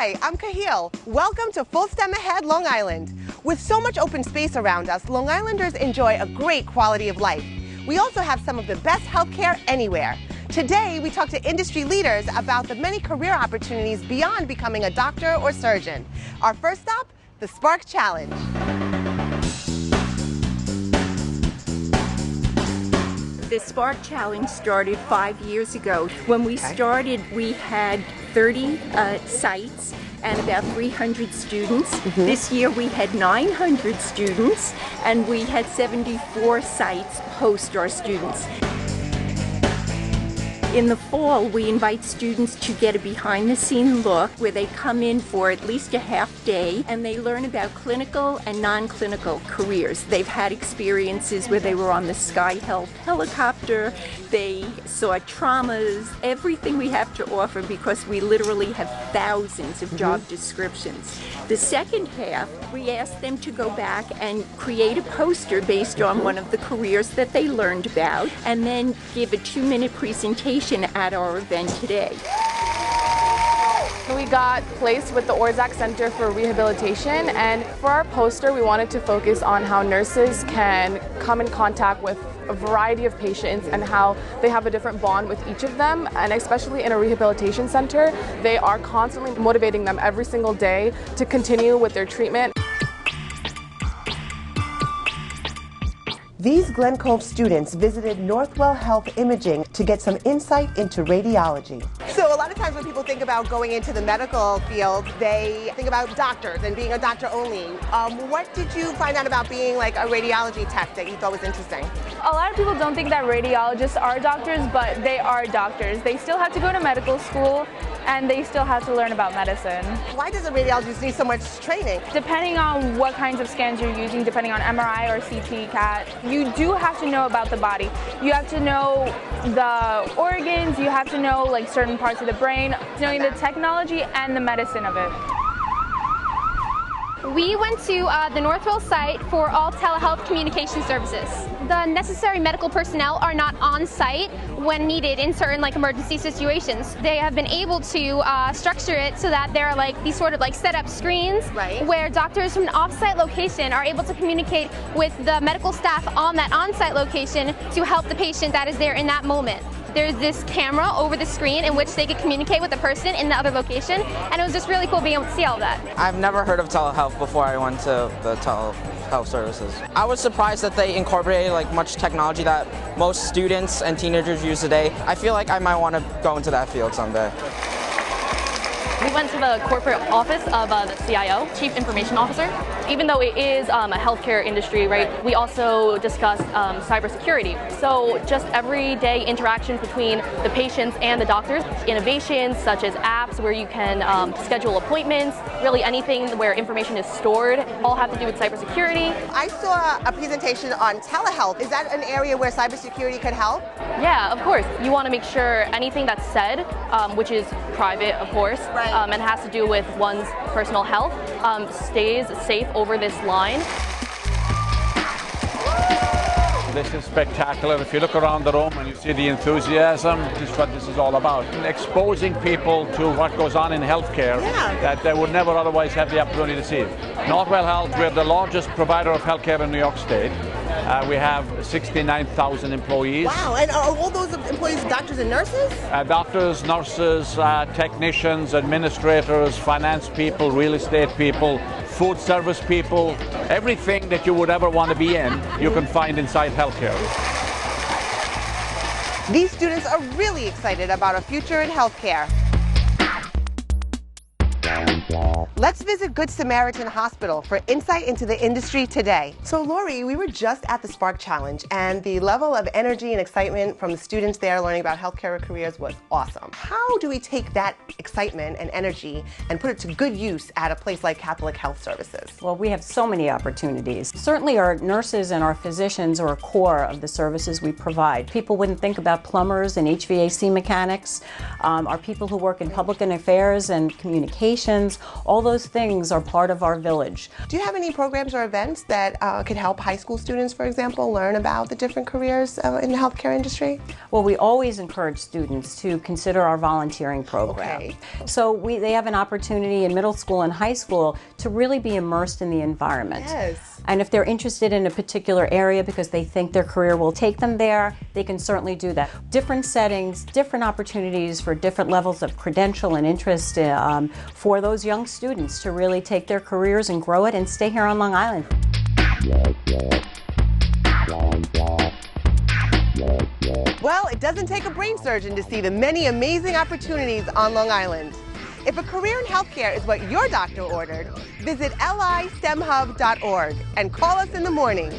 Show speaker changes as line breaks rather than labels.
Hi, I'm Kahil. Welcome to Full STEM Ahead Long Island. With so much open space around us, Long Islanders enjoy a great quality of life. We also have some of the best healthcare anywhere. Today, we talk to industry leaders about the many career opportunities beyond becoming a doctor or surgeon. Our first stop, the Spark Challenge.
The Spark Challenge started 5 years ago. When we started, we had 30 sites and about 300 students. This year we had 900 students and we had 74 sites host our students. In the fall, we invite students to get a behind-the-scene look where they come in for at least a half day and they learn about clinical and non-clinical careers. They've had experiences where they were on the Sky Health helicopter, they saw traumas, everything we have to offer because we literally have thousands of job descriptions. The second half, we asked them to go back and create a poster based on one of the careers that they learned about and then give a 2-minute presentation at our event today.
We got placed with the Orzac Center for Rehabilitation, and for our poster we wanted to focus on how nurses can come in contact with a variety of patients and how they have a different bond with each of them, and especially in a rehabilitation center, they are constantly motivating them every single day to continue with their treatment.
These Glen Cove students visited Northwell Health Imaging to get some insight into radiology. So a lot of times when people think about going into the medical field, they think about doctors and being a doctor only. What did you find out about being like a radiology tech that you thought was interesting?
A lot of people don't think that radiologists are doctors, but they are doctors. They still have to go to medical school and they still have to learn about medicine.
Why does a radiologist need so much training?
Depending on what kinds of scans you're using, depending on MRI or CT, CAT, you do have to know about the body. You have to know the organs, you have to know like certain parts of the brain, knowing the technology and the medicine of it.
We went to the Northwell site for all telehealth communication services. The necessary medical personnel are not on site when needed in certain emergency situations. They have been able to structure it so that there are these sort of set up screens where doctors from an off-site location are able to communicate with the medical staff on that on-site location to help the patient that is there in that moment. There's this camera over the screen in which they could communicate with the person in the other location, and it was just really cool being able to see all that.
I've never heard of telehealth before I went to the telehealth services. I was surprised that they incorporated much technology that most students and teenagers use today. I feel like I might want to go into that field someday.
We went to the corporate office of the CIO, Chief Information Officer. Even though it is a healthcare industry, right, we also discussed cybersecurity. So just everyday interactions between the patients and the doctors, innovations such as apps where you can schedule appointments, really anything where information is stored, all have to do with cybersecurity.
I saw a presentation on telehealth. Is that an area where cybersecurity could help?
Yeah, of course. You want to make sure anything that's said, which is private, of course, and has to do with one's personal health, stays safe over this line.
This is spectacular. If you look around the room and you see the enthusiasm, this is what this is all about. Exposing people to what goes on in healthcare that they would never otherwise have the opportunity to see. Northwell Health, we're the largest provider of healthcare in New York State. We have 69,000 employees.
Wow, and are all those employees doctors and nurses?
Doctors, nurses, technicians, administrators, finance people, real estate people, food service people, everything that you would ever want to be in, you can find inside healthcare.
These students are really excited about a future in healthcare. Let's visit Good Samaritan Hospital for insight into the industry today. So Lori, we were just at the Spark Challenge and the level of energy and excitement from the students there learning about healthcare careers was awesome. How do we take that excitement and energy and put it to good use at a place like Catholic Health Services?
Well, we have so many opportunities. Certainly our nurses and our physicians are a core of the services we provide. People wouldn't think about plumbers and HVAC mechanics. Our people who work in public affairs and communications, All those things are part of our village.
Do you have any programs or events that could help high school students, for example, learn about the different careers in the healthcare industry?
Well, we always encourage students to consider our volunteering program.
Okay.
So they have an opportunity in middle school and high school to really be immersed in the environment.
Yes.
And if they're interested in a particular area because they think their career will take them there, they can certainly do that. Different settings, different opportunities for different levels of credential and interest for those young students to really take their careers and grow it and stay here on Long Island.
Well, it doesn't take a brain surgeon to see the many amazing opportunities on Long Island. If a career in healthcare is what your doctor ordered, visit listemhub.org and call us in the morning.